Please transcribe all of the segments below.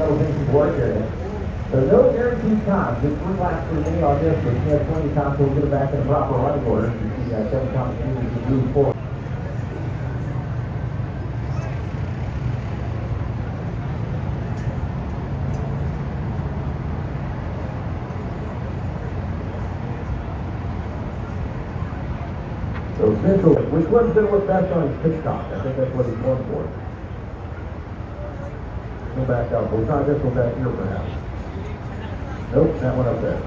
that'll make some work area. So no guaranteed time. Just 3 laps for me on this, but if you have 20 times, we'll get it back in the proper running order. You see 7 times to move forward. So Central, which one's going to look best on his pitch top? I think that's what he's going for. Go back up. We'll try this one back here perhaps. Nope, that one up there.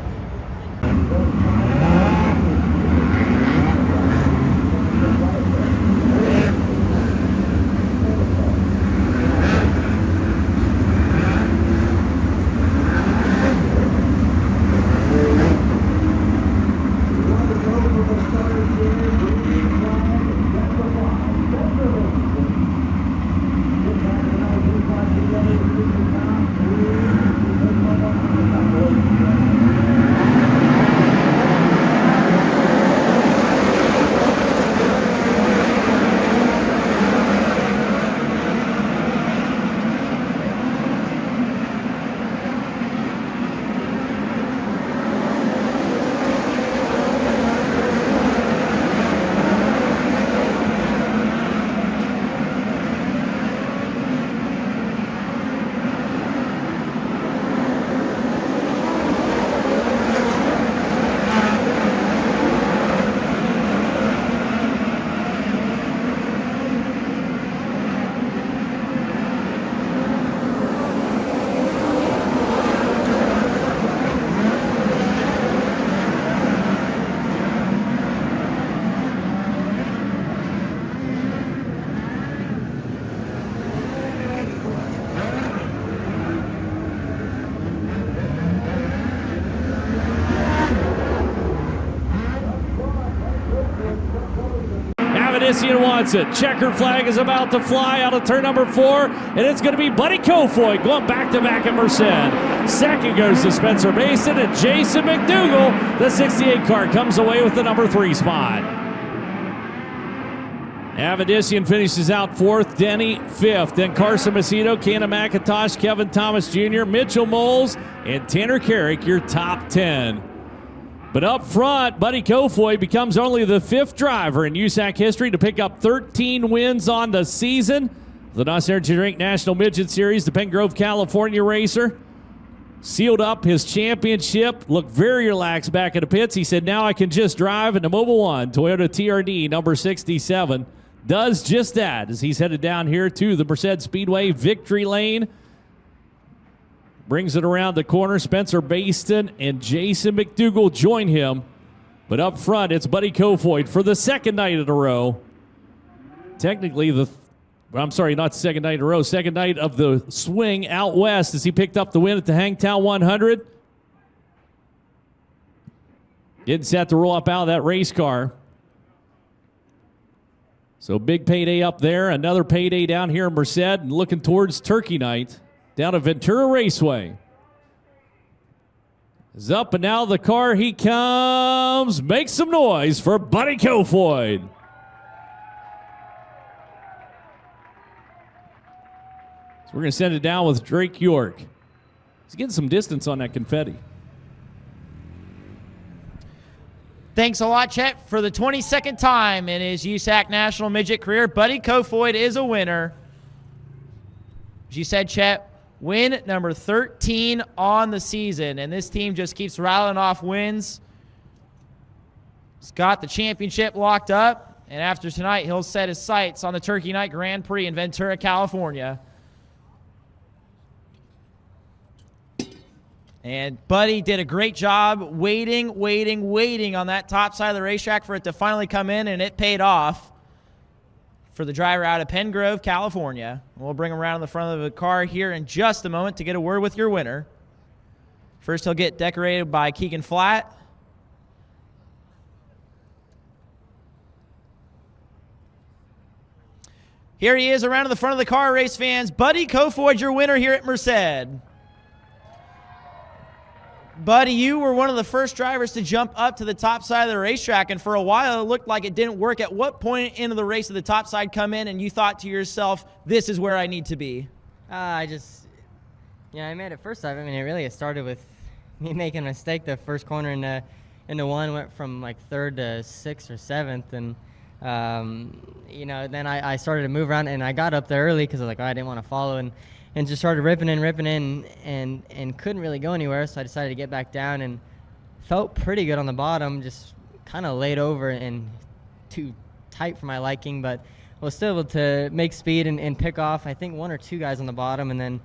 Wants it. Checkered flag is about to fly out of turn number 4, and it's going to be Buddy Kofoid going back-to-back at Merced. Second goes to Spencer Mason, and Jason McDougal, the 68 car, comes away with the number 3 spot. Avedissian finishes out 4th, Denny 5th, then Carson Macedo, Cannon McIntosh, Kevin Thomas Jr., Mitchell Moles, and Tanner Carrick, your top 10. But up front, Buddy Kofoid becomes only the 5th driver in USAC history to pick up 13 wins on the season. The NOS Energy Drink National Midget Series, the Pen Grove, California racer, sealed up his championship, looked very relaxed back in the pits. He said, now I can just drive in the Mobile One Toyota TRD number 67. Does just that as he's headed down here to the Merced Speedway victory lane. Brings it around the corner. Spencer Baston and Jason McDougal join him. But up front, it's Buddy Kofoid for the 2nd night in a row. Technically, not the 2nd night in a row, 2nd night of the swing out west as he picked up the win at the Hangtown 100. Getting set to roll up out of that race car. So big payday up there. Another payday down here in Merced and looking towards Turkey Night. Down to Ventura Raceway. Is up, and now the car, he comes. Make some noise for Buddy Kofoid. So we're going to send it down with Drake York. He's getting some distance on that confetti. Thanks a lot, Chet. For the 22nd time in his USAC National Midget career, Buddy Kofoid is a winner. As you said, Chet, win number 13 on the season, and this team just keeps rattling off wins. He's got the championship locked up, and after tonight, he'll set his sights on the Turkey Night Grand Prix in Ventura, California. And Buddy did a great job waiting on that top side of the racetrack for it to finally come in, and it paid off for the driver out of Pen Grove, California. We'll bring him around in the front of the car here in just a moment to get a word with your winner. First, he'll get decorated by Keegan Flatt. Here he is around in the front of the car, race fans. Buddy Kofoid, your winner here at Merced. Buddy, you were one of the first drivers to jump up to the top side of the racetrack, and for a while it looked like it didn't work. At what point into the race did the top side come in and you thought to yourself, this is where I need to be? Yeah, I made it first time. I mean, it started with me making a mistake. The first corner in the one went from like third to sixth or seventh, and then I started to move around, and I got up there early because I was like, I didn't want to follow, and just started ripping in, and couldn't really go anywhere. So I decided to get back down, and felt pretty good on the bottom, just kind of laid over and too tight for my liking, but was still able to make speed and pick off, I think, 1 or 2 guys on the bottom, and then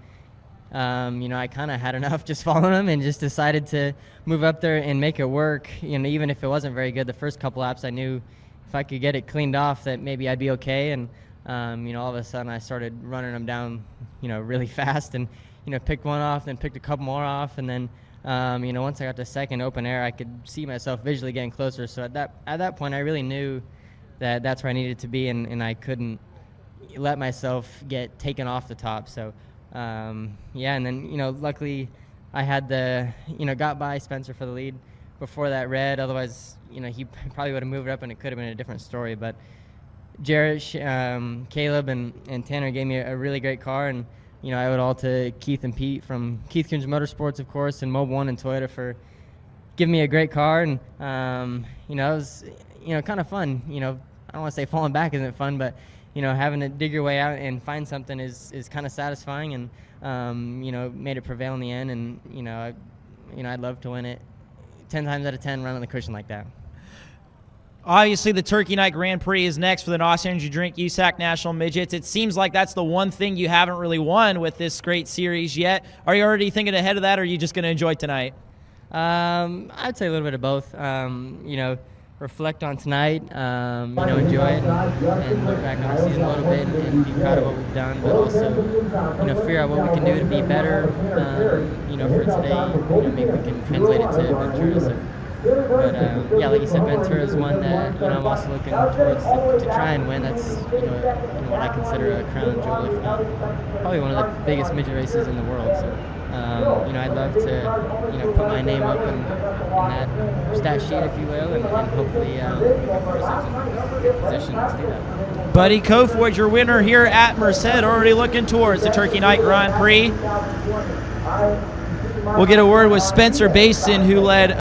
I kind of had enough just following them and just decided to move up there and make it work. Even if it wasn't very good the first couple laps, I knew if I could get it cleaned off that maybe I'd be okay. And, all of a sudden I started running them down, really fast and, picked one off, then picked a couple more off. And then, once I got to second open air, I could see myself visually getting closer. So at that point, I really knew that that's where I needed to be, and I couldn't let myself get taken off the top. So, and then, luckily I had got by Spencer for the lead before that red. Otherwise, he probably would have moved up and it could have been a different story. But Jarrett, Caleb, and Tanner gave me a really great car. And, I owe it all to Keith and Pete from Keith Coons Motorsports, of course, and Mob One and Toyota for giving me a great car. And, it was, kind of fun. I don't want to say falling back isn't fun, but having to dig your way out and find something is kind of satisfying, and made it prevail in the end. And I'd love to win it 10 times out of 10, run on the cushion like that. Obviously, the Turkey Night Grand Prix is next for the NOS Energy Drink Usac National Midgets. It seems like that's the one thing you haven't really won with this great series yet. Are you already thinking ahead of that, or are you just going to enjoy tonight? I'd say a little bit of both. Reflect on tonight, enjoy it, and look back on the season a little bit and be proud of what we've done, but also, figure out what we can do to be better, for today. Maybe we can translate it to Ventura. So, like you said, Ventura is one that, I'm also looking towards to try and win. That's, what I consider a crown jewel, if not probably one of the biggest midget races in the world. So, I'd love to, put my name up in that stat sheet, if you will, and hopefully good position to do that. Buddy Kofoid, your winner here at Merced, already looking towards the Turkey Night Grand Prix. We'll get a word with Spencer Basin, who led